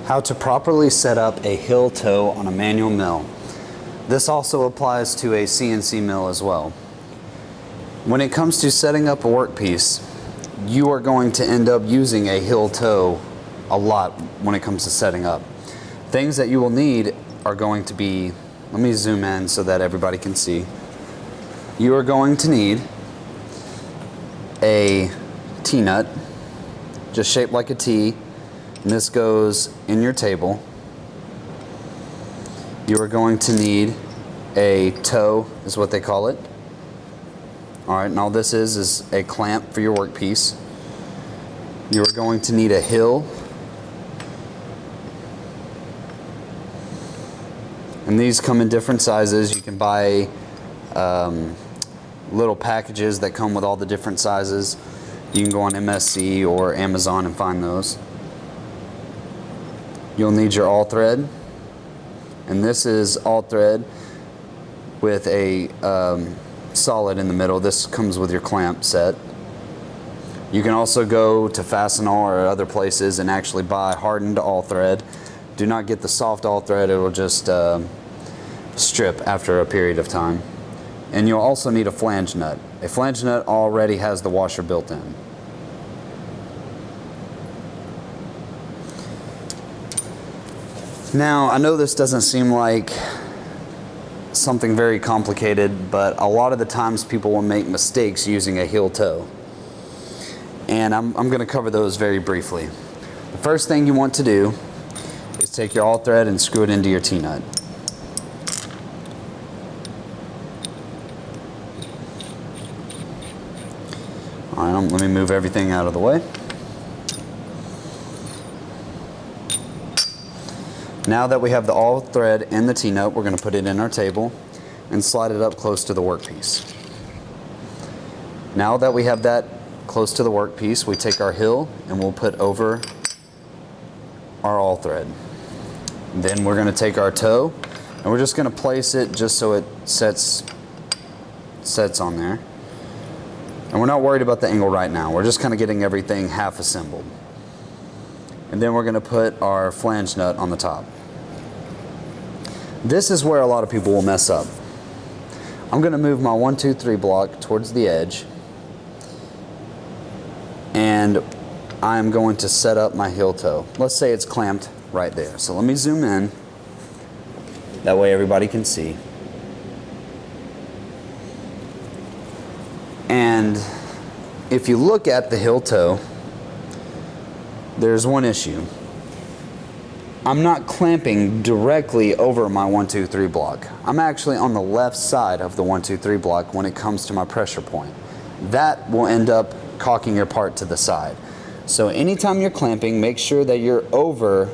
How to properly set up a heel toe on a manual mill. This also applies to a CNC mill as well. When it comes to setting up a workpiece, you are going to end up using a heel toe a lot when it comes to setting up. Things that you will need are going to be, let me zoom in so that everybody can see. You are going to need a T-nut, just shaped like a T, and this goes in your table. You are going to need a toe, is what they call it. Alright, and all this is a clamp for your workpiece. You are going to need a hill. And these come in different sizes. You can buy little packages that come with all the different sizes. You can go on MSC or Amazon and find those. You'll need your all thread, and this is all thread with a solid in the middle. This comes with your clamp set. You can also go to Fastenal or other places and actually buy hardened all thread. Do not get the soft all thread, it will just strip after a period of time. And you'll also need a flange nut. A flange nut already has the washer built in. Now, I know this doesn't seem like something very complicated, but a lot of the times people will make mistakes using a heel toe. And I'm going to cover those very briefly. The first thing you want to do is take your all thread and screw it into your T-nut. Alright, let me move everything out of the way. Now that we have the all thread and the T-nut, we're going to put it in our table and slide it up close to the workpiece. Now that we have that close to the workpiece, we take our hill and we'll put over our all thread. Then we're going to take our toe and we're just going to place it just so it sets on there. And we're not worried about the angle right now. We're just kind of getting everything half assembled. And then we're going to put our flange nut on the top. This is where a lot of people will mess up. I'm going to move my 1, 2, 3 block towards the edge, and I'm going to set up my heel toe. Let's say it's clamped right there. So let me zoom in. That way everybody can see. And if you look at the heel toe, there's one issue. I'm not clamping directly over my 1, 2, 3 block. I'm actually on the left side of the 1, 2, 3 block when it comes to my pressure point. That will end up cocking your part to the side. So anytime you're clamping, make sure that you're over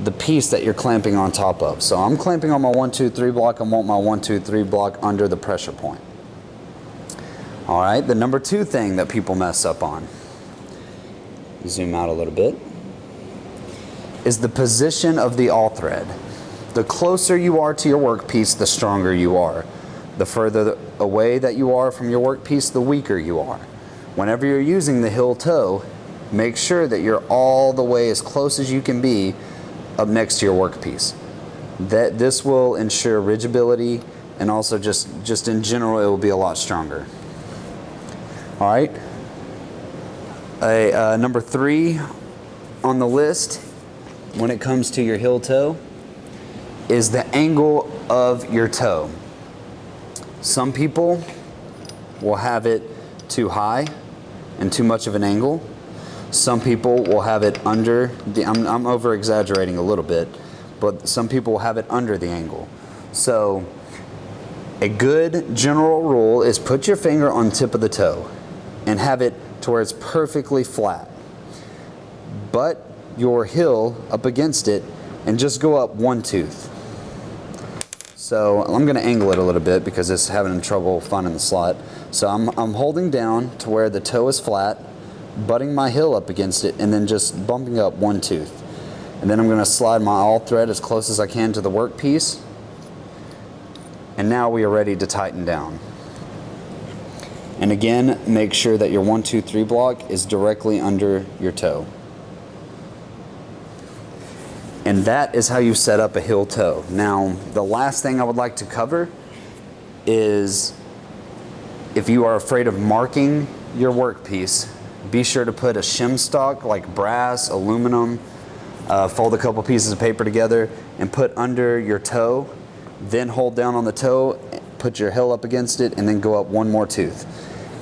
the piece that you're clamping on top of. So I'm clamping on my 1, 2, 3 block. I want my 1, 2, 3 block under the pressure point. Alright, the number 2 thing that people mess up on, zoom out a little bit, is the position of the all thread. The closer you are to your workpiece, the stronger you are. The further away that you are from your workpiece, the weaker you are. Whenever you're using the heel toe, make sure that you're all the way as close as you can be up next to your workpiece. This will ensure ridgeability, and also just in general it will be a lot stronger. Alright, number 3 on the list when it comes to your heel toe is the angle of your toe. Some people will have it too high and too much of an angle. Some people will have it under the, I'm over exaggerating a little bit, but some people will have it under the angle. So a good general rule is put your finger on the tip of the toe and have it to where it's perfectly flat. Butt your heel up against it and just go up 1 tooth. So I'm going to angle it a little bit because it's having trouble finding the slot. So I'm holding down to where the toe is flat, butting my heel up against it, and then just bumping up 1 tooth. And then I'm going to slide my all thread as close as I can to the workpiece. And now we are ready to tighten down. And again, make sure that your 1, 2, 3 block is directly under your toe. And that is how you set up a heel toe. Now, the last thing I would like to cover is if you are afraid of marking your workpiece, be sure to put a shim stock like brass, aluminum, fold a couple pieces of paper together and put under your toe, then hold down on the toe, put your heel up against it, and then go up one more tooth.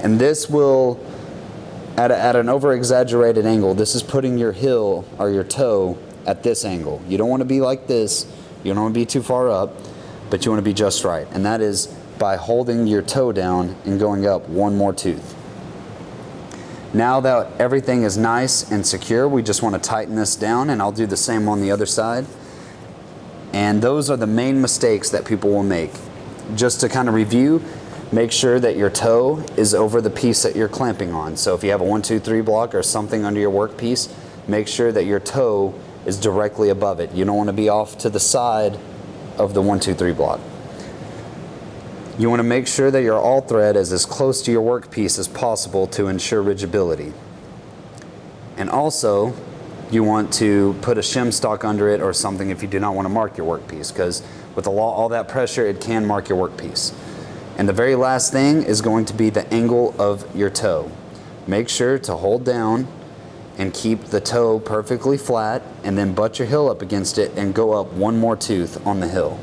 And this will, at an over-exaggerated angle, this is putting your heel or your toe at this angle. You don't want to be like this, you don't want to be too far up, but you want to be just right. And that is by holding your toe down and going up one more tooth. Now that everything is nice and secure, we just want to tighten this down, and I'll do the same on the other side. And those are the main mistakes that people will make. Just to kind of review, make sure that your toe is over the piece that you're clamping on. So if you have a 1, 2, 3 block or something under your workpiece, make sure that your toe is directly above it. You don't want to be off to the side of the 1, 2, 3 block. You want to make sure that your all thread is as close to your workpiece as possible to ensure ridgeability. And also, you want to put a shim stock under it or something if you do not want to mark your workpiece, because with all that pressure, it can mark your workpiece. And the very last thing is going to be the angle of your toe. Make sure to hold down and keep the toe perfectly flat, and then butt your heel up against it and go up one more tooth on the heel.